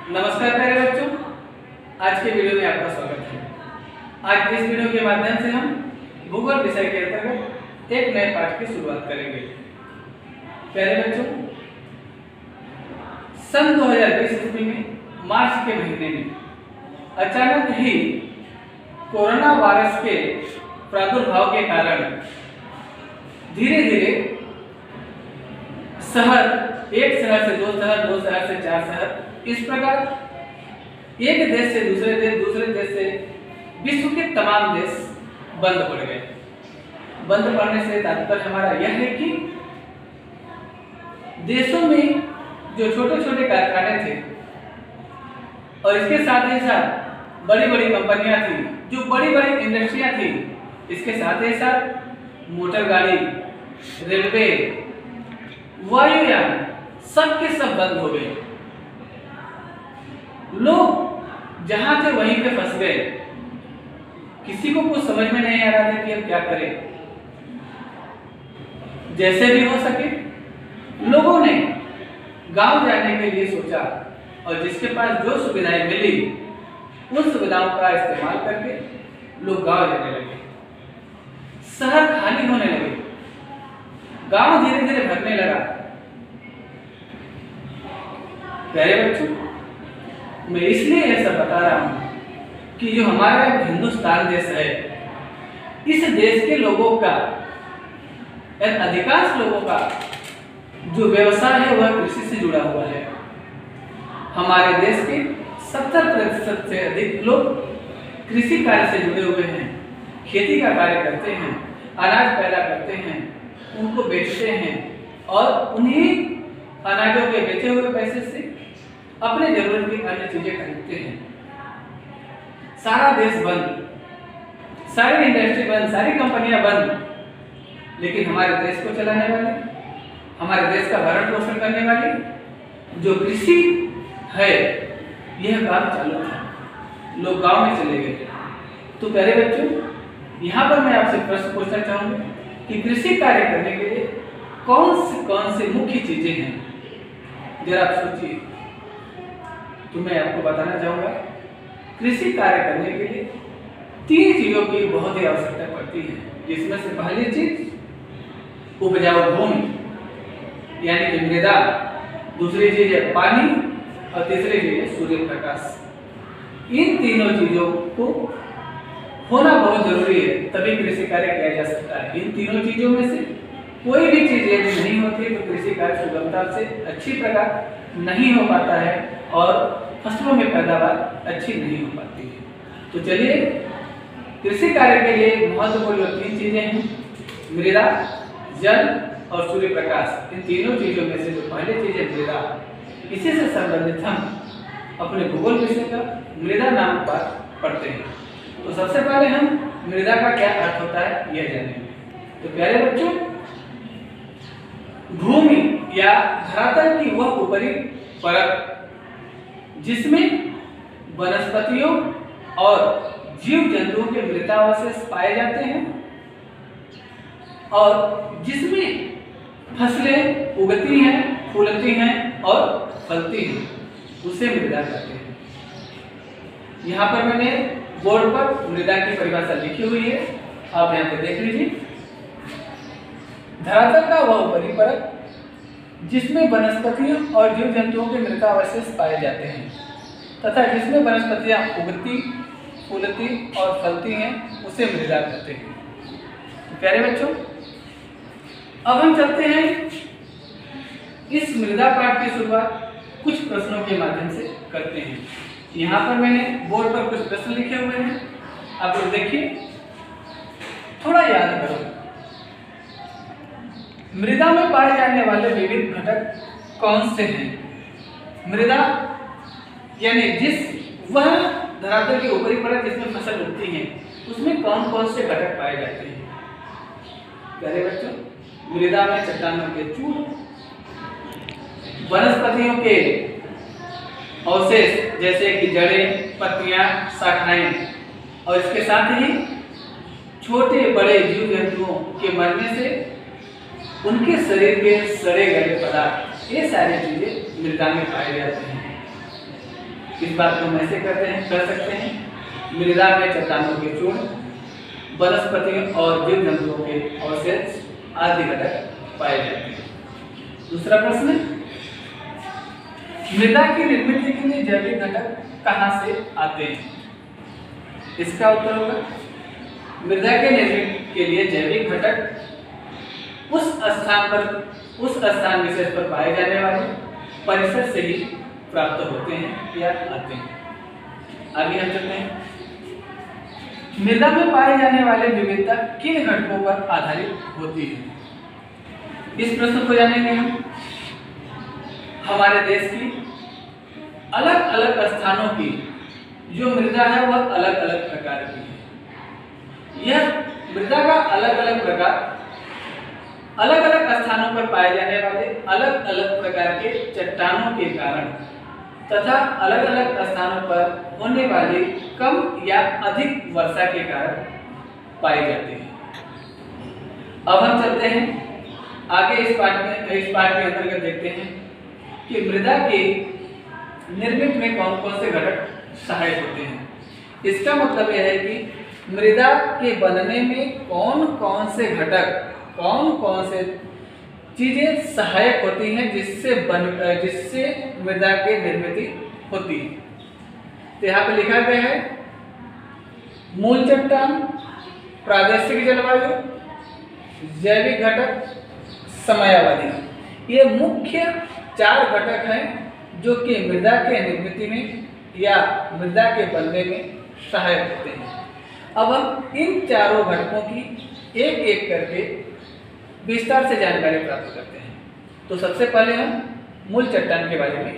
नमस्कार प्यारे बच्चों, आज के वीडियो में आपका स्वागत है। आज इस वीडियो के माध्यम से हम भूगोल विषय के अंतर्गत एक नए पाठ की शुरुआत करेंगे। प्यारे बच्चों, सन 2020 ईस्वी में मार्च के महीने में अचानक ही कोरोना वायरस के प्रादुर्भाव के कारण धीरे धीरे एक शहर से दो शहर से चार शहर, इस प्रकार एक देश से दूसरे देश से विश्व के तमाम देश बंद पड़ गए। बंद पड़ने से तात्पर्य हमारा यह है कि देशों में जो छोटे छोटे कारखाने थे और इसके साथ ही साथ बड़ी बड़ी कंपनियां थी, जो बड़ी बड़ी इंडस्ट्रियां थी, इसके साथ ही साथ मोटर गाड़ी, रेलवे, वायुयान सब के सब बंद हो गए। लोग जहां थे वहीं पे फंस गए। किसी को कुछ समझ में नहीं आ रहा था कि अब क्या करें। जैसे भी हो सके लोगों ने गांव जाने के लिए सोचा और जिसके पास जो सुविधाएं मिली उन सुविधाओं का इस्तेमाल करके लोग गांव जाने लगे। शहर खाली होने लगे, गांव धीरे धीरे भरने लगा। प्यारे बच्चों, मैं इसलिए यह सब बता रहा हूं कि जो हमारा हिंदुस्तान देश है, इस देश के लोगों का, अधिकांश लोगों का जो व्यवसाय है वह कृषि से जुड़ा हुआ है। हमारे देश के 70% से अधिक लोग कृषि कार्य से जुड़े हुए हैं, खेती का कार्य करते हैं, अनाज पैदा करते हैं, उनको बेचते हैं और उन्हीं अनाजों के बेचे हुए पैसे से अपने जरूरत की अन्य चीजें खरीदते हैं। सारा देश बंद, सारी इंडस्ट्री बंद, सारी कंपनियां बंद, लेकिन हमारे देश को चलाने वाले, हमारे देश का भरण पोषण करने वाली जो कृषि है, यह काम चालू था। लोग गांव में चले गए। तो प्यारे बच्चों, यहाँ पर मैं आपसे प्रश्न पूछना चाहूंगा कि कृषि कार्य करने के लिए कौन सी मुख्य चीजें हैं, जरा आप सोचिए। तो मैं आपको बताना चाहूंगा, कृषि कार्य करने के लिए 3 चीजों की बहुत ही आवश्यकता पड़ती है, जिसमें से पहली चीज उपजाऊ भूमि यानी कि मृदा, दूसरी चीज है पानी और तीसरी चीज है सूर्य प्रकाश। इन तीनों चीजों को होना बहुत जरूरी है, तभी कृषि कार्य किया जा सकता है। इन तीनों चीजों में से कोई भी चीज यदि नहीं होती तो कृषि कार्य सुगमता से अच्छी प्रकार नहीं हो पाता है और फसलों में पैदावार अच्छी नहीं हो पाती है। तो चलिए, कृषि कार्य के लिए महत्वपूर्ण 3 चीजें हैं, मृदा, जल और सूर्य प्रकाश। इन तीनों चीजों में से जो पहली चीज है मृदा, इसी से संबंधित हम अपने भूगोल विषय का मृदा नाम पाठ पढ़ते हैं। तो सबसे पहले हम मृदा का क्या अर्थ होता है यह जानेंगे। तो प्यारे बच्चों, भूमि या धरातल की वह ऊपरी परत जिसमें वनस्पतियों और जीव जंतुओं के मृतावशेष पाए जाते हैं और जिसमें फसलें उगती हैं, फूलती हैं और फलती हैं, उसे मृदा कहते हैं। यहाँ पर मैंने बोर्ड पर मृदा की परिभाषा लिखी हुई है, आप यहाँ पे देख लीजिए। धरातल का वह ऊपरी परत जिसमें वनस्पतियों और जीव जंतुओं के मृतावशेष पाए जाते हैं तथा जिसमें वनस्पतियां उगती, फूलती और फलती हैं, उसे मृदा कहते हैं। तो प्यारे बच्चों, अब हम चलते हैं इस मृदा पाठ की शुरुआत कुछ प्रश्नों के माध्यम से करते हैं। यहाँ पर मैंने बोर्ड पर कुछ प्रश्न लिखे हुए हैं, आप लोग देखिए, थोड़ा याद करो। मृदा में पाए जाने वाले विविध घटक कौन से हैं? मृदा यानी वह धरातल की ऊपरी परत जिसमें फसल उगती है, उसमें कौन कौन से घटक पाए जाते हैं? प्यारे बच्चों, मृदा में चट्टानों के चूर्ण, वनस्पतियों के अवशेष जैसे कि जड़ें, पत्तियां, शाखाएं और इसके साथ ही छोटे बड़े जीव जंतुओं के मरने से उनके शरीर के सड़े गले पदार्थ, ये सारी चीजें मृदा में पाए जाते हैं। इस बात को हम ऐसे कर सकते हैं, मृदा में चट्टानों के चूर्ण, वनस्पतियों और जीव जंतुओं के अवशेष आदि घटक पाए जाते हैं। दूसरा प्रश्न, मृदा की निर्मित के लिए जैविक घटक कहाँ से आते हैं? इसका उत्तर होगा, मृदा के निर्मित के लिए जैविक घटक उस स्थान विशेष पर पाए जाने वाले परिसर से ही प्राप्त होते हैं या आते हैं। आगे हम चलते हैं, मृदा में पाए जाने वाले विविधता किन घटकों पर आधारित होती है? इस प्रश्न को जानेंगे हम। हमारे देश की अलग अलग स्थानों की जो मृदा है वह अलग अलग प्रकार की है। यह मृदा का अलग अलग प्रकार अलग अलग स्थानों पर पाए जाने वाले अलग अलग प्रकार के चट्टानों के कारण तथा अलग अलग स्थानों पर होने वाली कम या अधिक वर्षा के कारण पाए जाते हैं। अब हम चलते हैं आगे, इस पाठ के अंतर्गत देखते हैं कि मृदा के निर्मित में कौन कौन से घटक सहायक होते हैं। इसका मतलब यह है कि मृदा के बनने में कौन कौन से घटक, कौन कौन से चीजें सहायक होती हैं जिससे मृदा की निर्मित होती है। तो यहाँ पे लिखा गया है, मूल चट्टान, प्रादेशिक जलवायु, जैविक घटक, समयावधि। ये मुख्य 4 घटक हैं जो कि मृदा के निर्मित में या मृदा के बनने में सहायक होते हैं। अब हम इन चारों घटकों की एक एक करके विस्तार से जानकारी प्राप्त करते हैं। तो सबसे पहले हम मूल चट्टान के बारे में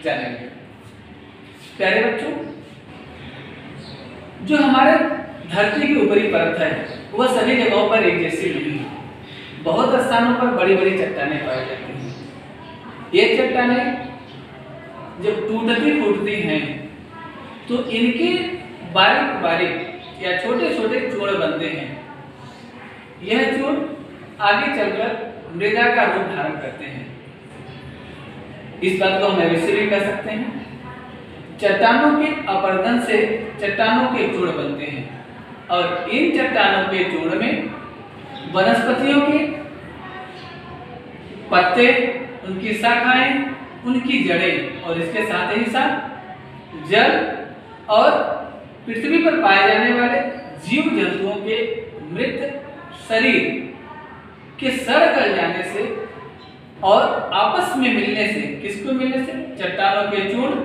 जानेंगे। प्यारे बच्चों, जो हमारे धरती की ऊपरी परत है वह सभी जगहों पर एक जैसी नहीं है। बहुत स्थानों पर बड़ी बड़ी चट्टानें पाई जाती हैं। ये चट्टानें जब टूटती फूटती हैं तो इनके बारीक बारीक या छोटे छोटे चूर्ण बनते हैं। यह चूर्ण आगे चलकर मृदा का रूप धारण करते हैं। इस बात को हम ऐसे भी कह सकते हैं, चट्टानों के अपरदन से चट्टानों के चूर्ण बनते हैं और इन चट्टानों के चूर्ण में वनस्पतियों के पत्ते, उनकी शाखाएं, उनकी जड़ें और इसके साथ ही साथ जल और पृथ्वी पर पाए जाने वाले जीव जंतुओं के मृत शरीर के सड़ गल जाने से और आपस में मिलने से, किसको मिलने से? चट्टानों के चूर्ण,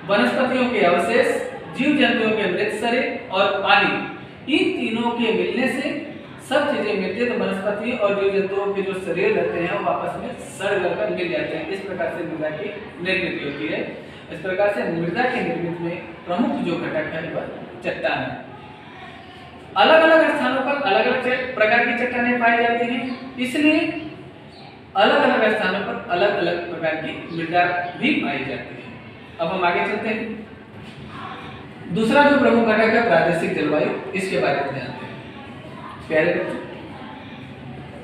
वनस्पतियों के अवशेष, जीव जंतुओं के मृत शरीर और पानी, इन तीनों के मिलने से सब चीजें मिलती है। तो वनस्पति और जीव जंतुओं के जो शरीर रहते हैं वो आपस में सड़ गलकर मिल जाते हैं। इस प्रकार से मृदा की निर्मित होती है। इस प्रकार से मृदा के निर्मित में प्रमुख जो घटक है वह चट्टान है। अलग अलग स्थानों पर अलग अलग प्रकार की चट्टानें पाई जाती हैं, इसलिए अलग अलग स्थानों पर अलग अलग प्रकार की मृदा भी पाई जाती है। अब हम आगे चलते हैं। दूसरा जो प्रमुख घटक है प्रादेशिक जलवायु, इसके बारे में जानते हैं। प्यारे बच्चों,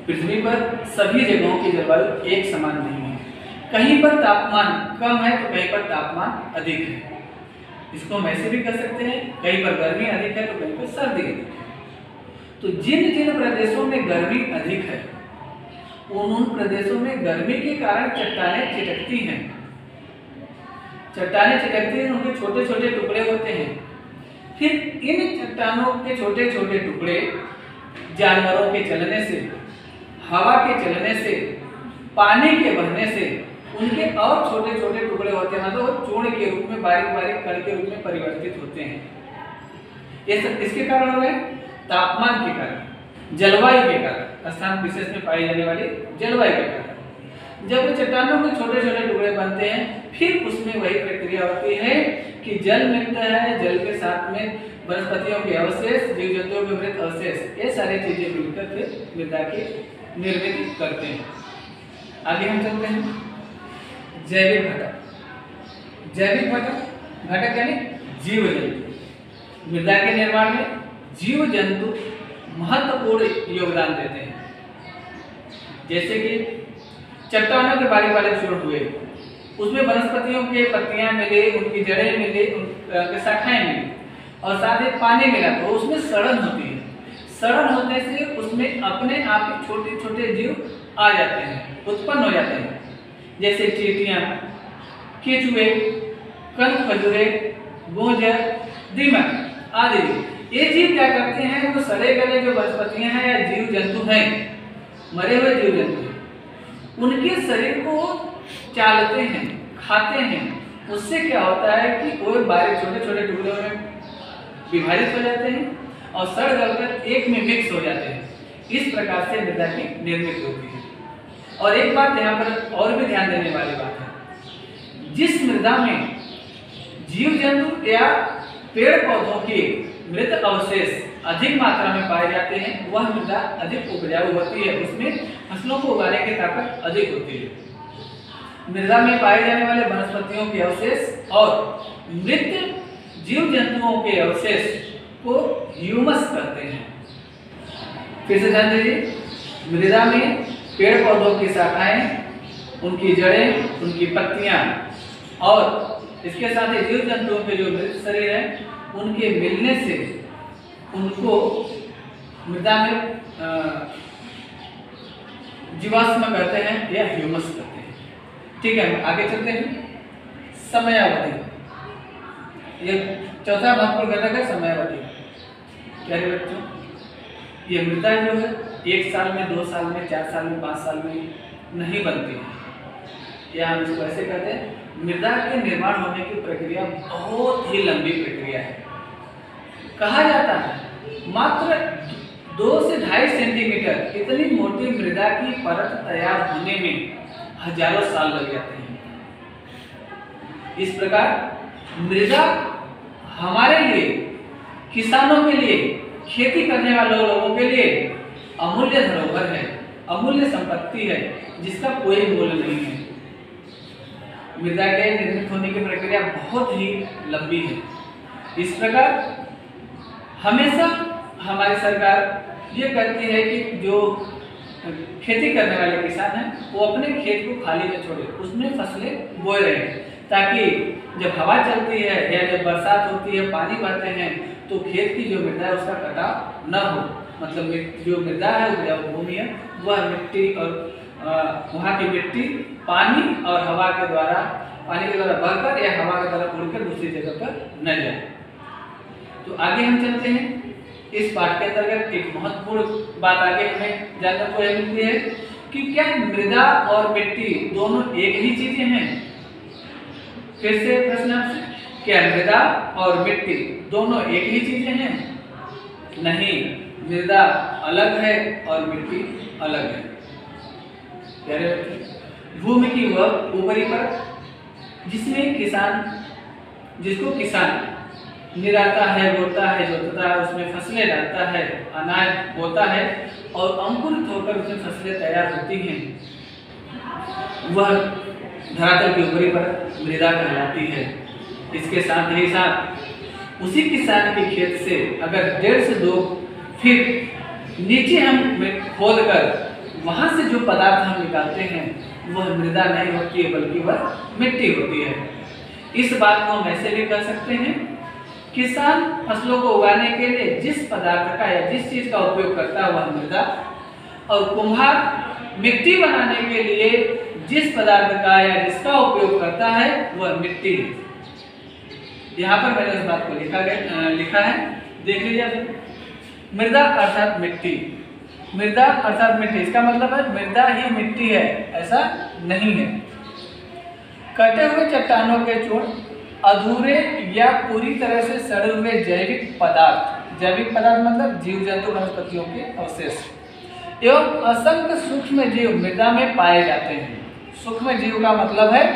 पृथ्वी पर सभी जगहों की जलवायु एक समान नहीं है। कहीं पर तापमान कम है तो कहीं पर तापमान अधिक है। इसको हम ऐसे भी कर सकते हैं, कहीं पर गर्मी अधिक है तो कहीं पर सर्दी अधिक है। तो जिन जिन प्रदेशों में गर्मी अधिक है उन प्रदेशों में गर्मी के कारण चट्टानें चिटकती हैं। चट्टानें चिटकती हैं, उनके छोटे छोटे टुकड़े होते हैं। फिर इन चट्टानों के छोटे छोटे टुकड़े जानवरों के चलने से, हवा के चलने से, पानी के बहने से उनके और छोटे छोटे टुकड़े होते हैं, मतलब चूर्ण के रूप में, बारीक बारीक कण के रूप में परिवर्तित होते हैं। ये सब किसके कारण हो रहे हैं? तापमान के कारण, जलवायु के कारण, स्थान विशेष में पाई जाने वाली जलवायु के कारण। जब वो चट्टानों के छोटे छोटे टुकड़े बनते हैं फिर उसमें वही प्रक्रिया होती है कि जल मिलता है, जल के साथ में वनस्पतियों के अवशेष, जीव जंतुओं के मृत अवशेष, ये सारी चीजें मिलकर फिर मृदा की निर्मित करते हैं। आगे हम चलते हैं। जैविक घटक। जैविक घटक यानी जीव जंतु। मृदा के निर्माण में जीव जंतु महत्वपूर्ण योगदान देते हैं। जैसे कि चट्टानों के बारीक बारीक चूर्ण हुए, उसमें वनस्पतियों के पत्तियां मिले, उनकी जड़ें मिले, उनके शाखाएं मिली और साथ ही पानी मिला तो उसमें सड़न होती है। सड़न होने से उसमें अपने आप ही छोटे छोटे जीव आ जाते हैं, उत्पन्न हो जाते हैं, जैसे चींटियां, केंचुए, कंद खजूरे, गोंजर, दीमक आदि। ये जीव क्या करते हैं, वो सड़े गले जो वनस्पतियां हैं या जीव जंतु हैं, मरे हुए जीव जंतु हैं, उनके शरीर को चालते हैं, खाते हैं। उससे क्या होता है कि वो बारीक छोटे छोटे टुकड़ों में विभाजित हो जाते हैं और सड़ गलकर एक में मिक्स हो जाते हैं। इस प्रकार से मृदा की निर्मित होती है। और एक बात यहाँ पर और भी ध्यान देने वाली बात है, जिस मृदा में जीव जंतु या पेड़ पौधों के मृत अवशेष अधिक मात्रा में पाए जाते हैं, वह मृदा अधिक उपजाऊ होती है, उसमें फसलों को उगाने की ताकत अधिक होती है। मृदा में पाए जाने वाले वनस्पतियों के अवशेष और मृत जीव जंतुओं के अवशेष को ह्यूमस कहते हैं। फिर से ध्यान दीजिए, मृदा में पेड़ पौधों की शाखाएं, उनकी जड़ें, उनकी पत्तियां और इसके साथ ही जीव जंतुओं के जो मृत शरीर है, उनके मिलने से उनको मृदा में जीवाश्म कहते हैं या ह्यूमस कहते हैं। ठीक है, आगे चलते हैं। समयावधि, ये चौथा महत्वपूर्ण घटक है समयावधि। क्या रे बच्चों, ये मृदा जो है 1 साल में, 2 साल में, 4 साल में, 5 साल में नहीं बनती है। या हम इसको ऐसे कहते हैं, मृदा के निर्माण होने की प्रक्रिया बहुत ही लंबी प्रक्रिया है। कहा जाता है मात्र 2 से 2.5 सेंटीमीटर इतनी मोटी मृदा की परत तैयार होने में हजारों साल लग जाते हैं। इस प्रकार मृदा हमारे लिए, किसानों के लिए, खेती करने वाले लोगों के लिए अमूल्य धरोहर है, अमूल्य संपत्ति है, जिसका कोई मूल्य नहीं है। मृदा के निर्मित होने की प्रक्रिया बहुत ही लंबी है। इस प्रकार हमेशा हमारी सरकार ये कहती है कि जो खेती करने वाले किसान हैं वो अपने खेत को खाली न छोड़े, उसमें फसलें बोए रहें, ताकि जब हवा चलती है या जब बरसात होती है, पानी भरते हैं, तो खेत की जो मृदा है उसका कटाव न हो। मतलब जो मृदा है, उपजाऊ भूमि है, वह मिट्टी और वहाँ की मिट्टी पानी और हवा के द्वारा, पानी के द्वारा बहकर या हवा के द्वारा उड़कर दूसरी जगह पर न जाए। तो आगे हम चलते हैं। इस पाठ के अंतर्गत एक महत्वपूर्ण बात आगे हमें जानने को मिलती है कि क्या मृदा और मिट्टी दोनों एक ही चीजें हैं। फिर से प्रश्न आपसे, क्या मृदा और मिट्टी दोनों एक ही चीजें हैं? नहीं, मृदा अलग है और मिट्टी अलग है। भूमि की वह ऊपरी परत जिसमें जिसको किसान निराता है, बोता है, जोतता है, उसमें फसलें डालता है, अनाज बोता है और अंकुरित होकर उसमें फसलें तैयार होती हैं, वह धरातल की ऊपरी परत मृदा कहलाती है। इसके साथ ही साथ उसी किसान के खेत से अगर 1.5 से 2 फीट नीचे हम खोद कर वहां से जो पदार्थ हम निकालते हैं वह मृदा नहीं होती है, बल्कि वह मिट्टी होती है। इस बात को हम ऐसे भी कह सकते हैं, किसान फसलों को उगाने के लिए जिस पदार्थ का या जिस चीज का उपयोग करता है वह मृदा, और कुम्हार मिट्टी बनाने के लिए जिस पदार्थ का या जिसका उपयोग करता है वह मिट्टी है। यहाँ पर मैंने इस बात को लिखा है, देख लीजिए। मृदा अर्थात मिट्टी, मृदा अर्थात मिट्टी, इसका मतलब है मृदा ही मिट्टी है, ऐसा नहीं है। कटे हुए चट्टानों के चूर्ण, अधूरे या पूरी तरह से सड़े हुए जैविक पदार्थ, जैविक पदार्थ मतलब जीव जंतु वनस्पतियों के अवशेष एवं असंख्य सूक्ष्म जीव मृदा में पाए जाते हैं। सूक्ष्म जीव का मतलब है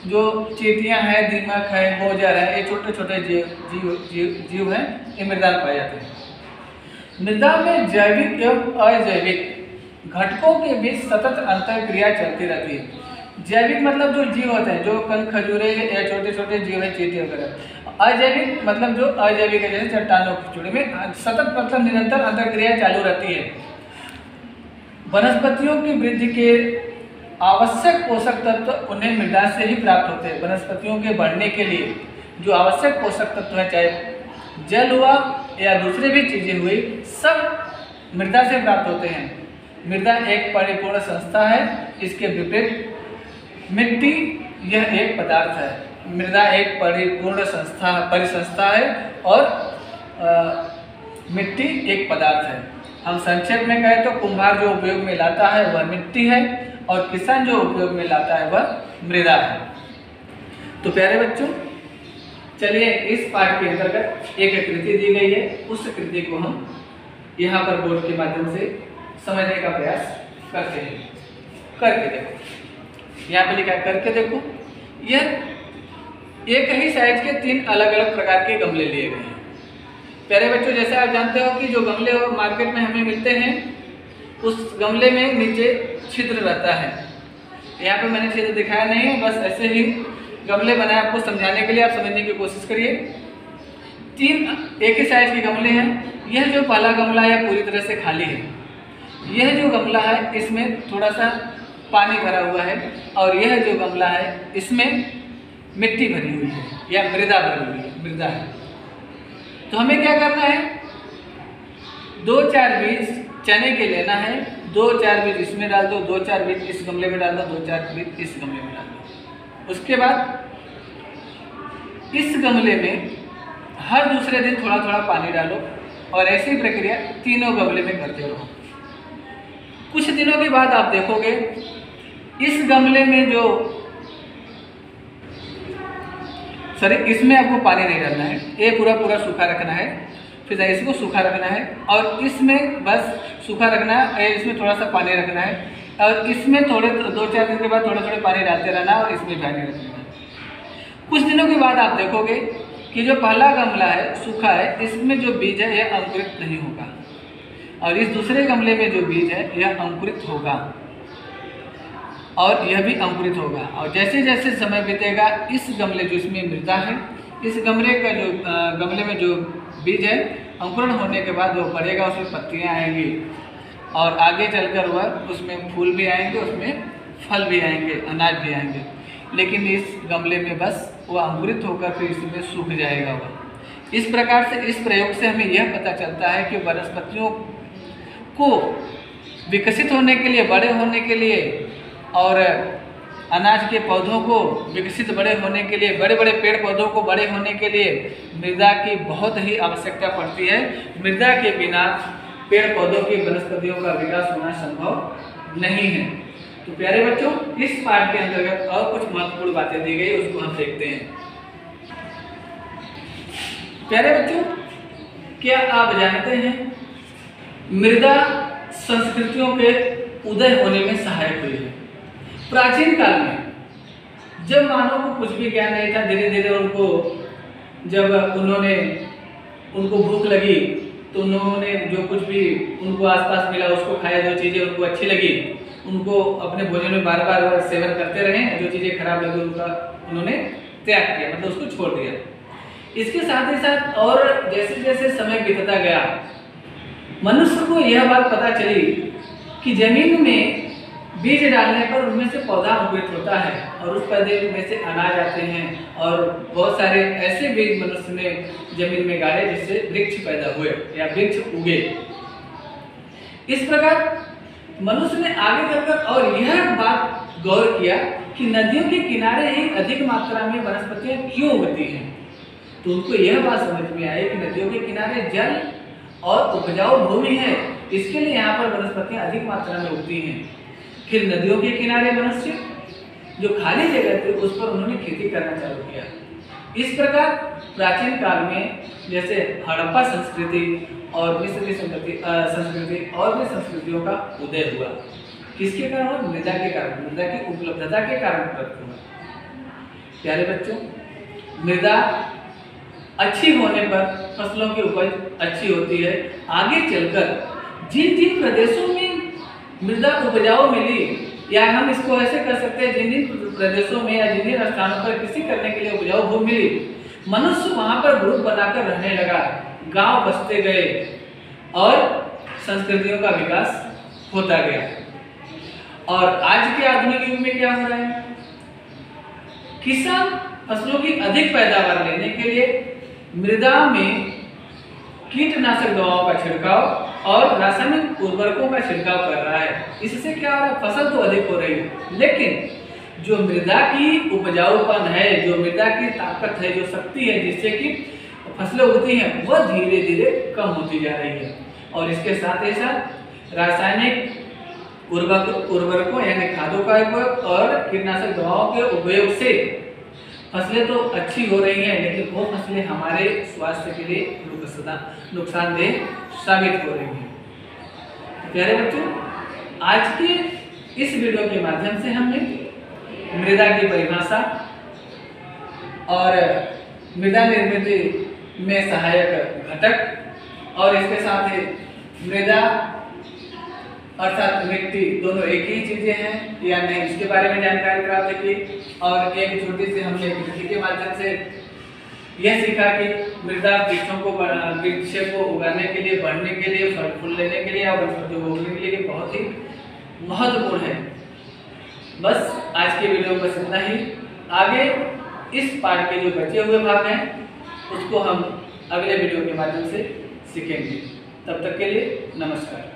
जो चींटियां हैं, दीमक है, गोजर है, ये छोटे छोटे जीव हैं, ये मृदा में पाए जाते हैं। मृदा में जैविक एवं अजैविक घटकों के बीच सतत अंतरक्रिया चलती रहती है। जैविक मतलब जो जीव होते हैं, जो कंद खजूरे या छोटे छोटे जीव है, चींटी वगैरह। अजैविक मतलब जो अजैविक है, जैसे चट्टानों की चूड़ी में सतत मतलब निरंतर अंतरक्रिया चालू रहती है। वनस्पतियों की वृद्धि के आवश्यक पोषक तत्व उन्हें मृदा से ही प्राप्त होते हैं। वनस्पतियों के बढ़ने के लिए जो आवश्यक पोषक तत्व है, चाहे जल हुआ या दूसरे भी चीज़ें हुई, सब मृदा से प्राप्त होते हैं। मृदा एक परिपूर्ण संस्था है। इसके विपरीत मिट्टी यह एक पदार्थ है। मृदा एक परिपूर्ण परिसंस्था है और मिट्टी एक पदार्थ है। हम संक्षेप में कहें तो कुम्हार जो उपयोग में लाता है वह मिट्टी है और किसान जो उपयोग में लाता है वह मृदा है। तो प्यारे बच्चों, चलिए इस पाठ के अंतर्गत एक कृति दी गई है, उस कृति को हम यहाँ पर बोर्ड के माध्यम से समझने का प्रयास करते हैं। करके देखो, यहाँ पे लिखा है करके देखो। यह एक ही साइज के 3 अलग अलग प्रकार के गमले लिए गए हैं। प्यारे बच्चों, जैसे आप जानते हो कि जो गमले मार्केट में हमें मिलते हैं, उस गमले में नीचे छिद्र रहता है। यहाँ पे मैंने छिद्र दिखाया नहीं है, बस ऐसे ही गमले बनाए आपको समझाने के लिए। आप समझने की कोशिश करिए। 3 एक ही साइज के गमले हैं। यह जो पहला गमला है पूरी तरह से खाली है। यह जो गमला है इसमें थोड़ा सा पानी भरा हुआ है और यह जो गमला है इसमें मिट्टी भरी हुई है या मृदा भरी हुई है, मृदा है। तो हमें क्या करना है, 2-4 बीज चने के लेना है। 2-4 बीज इसमें डाल दो, 2-4 बीज इस गमले में डाल दो, 2-4 बीज इस गमले में डाल दो। उसके बाद इस गमले में हर दूसरे दिन थोड़ा थोड़ा पानी डालो और ऐसी प्रक्रिया तीनों गमले में करते रहो। कुछ दिनों के बाद आप देखोगे इस गमले में जो इसमें आपको पानी नहीं डालना है, ये पूरा सूखा रखना है। फिर इसको सूखा रखना है और इसमें बस सूखा रखना है, इसमें थोड़ा सा पानी रखना है और इसमें थोड़े 2-4 दिन के बाद थोड़े थोड़े पानी डालते रहना और इसमें पानी रखना है। कुछ दिनों के बाद आप देखोगे कि जो पहला गमला है सूखा है, इसमें जो बीज है यह अंकुरित नहीं होगा और इस दूसरे गमले में जो बीज है यह अंकुरित होगा और यह भी अंकुरित होगा। और जैसे जैसे समय बीतेगा इस गमले जो इसमें मृदा है, इस गमले का जो गमले में जो बीज है अंकुरण होने के बाद वो बढ़ेगा, उसमें पत्तियां आएंगी और आगे चलकर वह उसमें फूल भी आएंगे, उसमें फल भी आएंगे, अनाज भी आएंगे। लेकिन इस गमले में बस वो अंकुरित होकर फिर इसमें सूख जाएगा वह। इस प्रकार से इस प्रयोग से हमें यह पता चलता है कि वनस्पतियों को विकसित होने के लिए, बड़े होने के लिए और अनाज के पौधों को विकसित बड़े होने के लिए, बड़े बड़े पेड़ पौधों को बड़े होने के लिए मृदा की बहुत ही आवश्यकता पड़ती है। मृदा के बिना पेड़ पौधों की, वनस्पतियों का विकास होना संभव नहीं है। तो प्यारे बच्चों, इस पाठ के अंतर्गत और कुछ महत्वपूर्ण बातें दी गई, उसको हम देखते हैं। प्यारे बच्चों, क्या आप जानते हैं मृदा संस्कृतियों के उदय होने में सहायक हुई है। प्राचीन काल में जब मानव को कुछ भी ज्ञान नहीं था, धीरे धीरे उनको भूख लगी तो उन्होंने जो कुछ भी उनको आसपास मिला उसको खाया। जो चीज़ें उनको अच्छी लगी उनको अपने भोजन में बार बार सेवन करते रहे। जो चीज़ें खराब लगी उन्होंने त्याग किया, मतलब उसको छोड़ दिया। इसके साथ ही साथ और जैसे जैसे समय बीतता गया, मनुष्य को यह बात पता चली कि जमीन में बीज डालने पर उनमें से पौधा अंकुरित होता है और उस पौधे में से अनाज आते हैं और बहुत सारे ऐसे बीज मनुष्य ने जमीन में गाड़े जिससे वृक्ष पैदा हुए या वृक्ष उगे। इस प्रकार मनुष्य ने आगे चलकर और यह बात गौर किया कि नदियों के किनारे ही अधिक मात्रा में वनस्पतियां क्यों उगती हैं। तो उनको यह बात समझ में आई कि नदियों के किनारे जल और उपजाऊ भूमि है, इसके लिए यहाँ पर वनस्पतियां अधिक मात्रा में उगती हैं। फिर नदियों के किनारे मनुष्य जो खाली जगह थी उस पर उन्होंने खेती करना चालू किया। इस प्रकार प्राचीन काल में जैसे हड़प्पा संस्कृति और मिस्री संस्कृति और भी संस्कृतियों का उदय हुआ। किसके कारण? मृदा के कारण, मृदा की उपलब्धता के कारण प्राप्त हुआ। प्यारे बच्चों, मृदा अच्छी होने पर फसलों की उपज अच्छी होती है। आगे चलकर जिन जिन प्रदेशों में मृदा उपजाऊ मिली, या हम इसको ऐसे कर सकते हैं, जिन जिन प्रदेशों में या जिन जिन स्थानों पर कृषि करने के लिए उपजाऊ भूमि मिली, मनुष्य वहां पर ग्रुप बनाकर रहने लगा, गांव बसते गए और संस्कृतियों का विकास होता गया। और आज के आधुनिक युग में क्या हो रहा है, किसान फसलों की अधिक पैदावार लेने के लिए मृदा में कीटनाशक दवाओं का छिड़काव और रासायनिक उर्वरकों का छिड़काव कर रहा है। इससे क्या हो रहा है, फसल तो अधिक हो रही है, लेकिन जो मृदा की उपजाऊपन है, जो मृदा की ताकत है, जो शक्ति है जिससे कि फसलें उगती हैं, वह धीरे धीरे कम होती जा रही है। और इसके साथ ही साथ रासायनिक उर्वरकों यानी खादों का उपयोग और कीटनाशक दवाओं के उपयोग से फसलें तो अच्छी हो रही हैं, लेकिन वो फसलें हमारे स्वास्थ्य के लिए नुकसानदेह साबित हो रही हैं। प्यारे बच्चों, आज के इस वीडियो के माध्यम से हमने मृदा की परिभाषा और मृदा निर्मिति में सहायक घटक और इसके साथ ही मृदा अर्थात मिट्टी दोनों एक ही चीजें हैं या नहीं, इसके बारे में जानकारी प्राप्त की। और एक छोटी सी हमने कृषि के माध्यम से यह सीखा कि मृदा वृक्षों को वृक्ष को उगाने के लिए, बढ़ने के लिए, फल फूल लेने के लिए और वनस्पतियों को उगने के लिए बहुत ही महत्वपूर्ण है। बस आज के वीडियो में बस इतना ही। आगे इस पाठ के जो बचे हुए भाग हैं उसको हम अगले वीडियो के माध्यम से सीखेंगे। तब तक के लिए नमस्कार।